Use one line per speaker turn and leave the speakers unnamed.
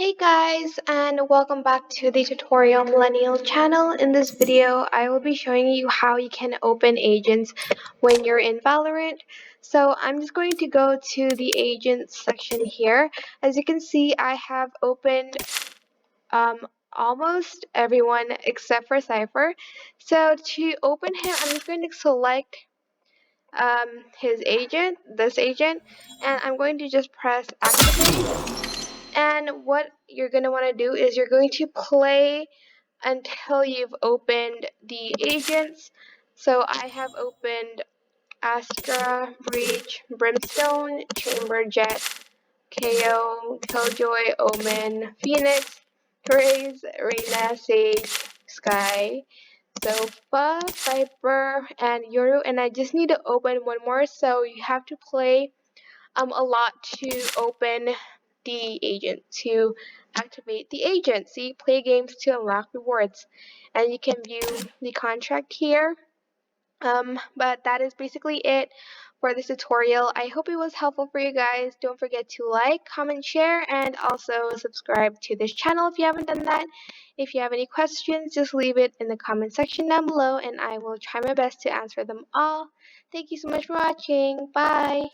Hey guys, and welcome back to the Tutorial Millennial channel. In this video, I will be showing you how you can open agents when you're in Valorant. So I'm just going to go to the agents section here. As you can see, I have opened almost everyone except for Cypher. So to open him, I'm just going to select his agent, this agent, and I'm going to just press activate. And what you're going to want to do is you're going to play until you've opened the agents. So I have opened Astra, Breach, Brimstone, Chamber Jet, KO, Killjoy, Omen, Phoenix, Raze, Reyna, Sage, Sky, Sofa, Viper, and Yoru. And I just need to open one more, so you have to play a lot to open the agent, to activate the agent. So you play games to unlock rewards, and you can view the contract here. But that is basically it for this tutorial. I hope it was helpful for you guys. Don't forget to like, comment, share, and also subscribe to this channel if you haven't done that. If you have any questions, just leave it in the comment section down below, and I will try my best to answer them all. Thank you so much for watching. Bye!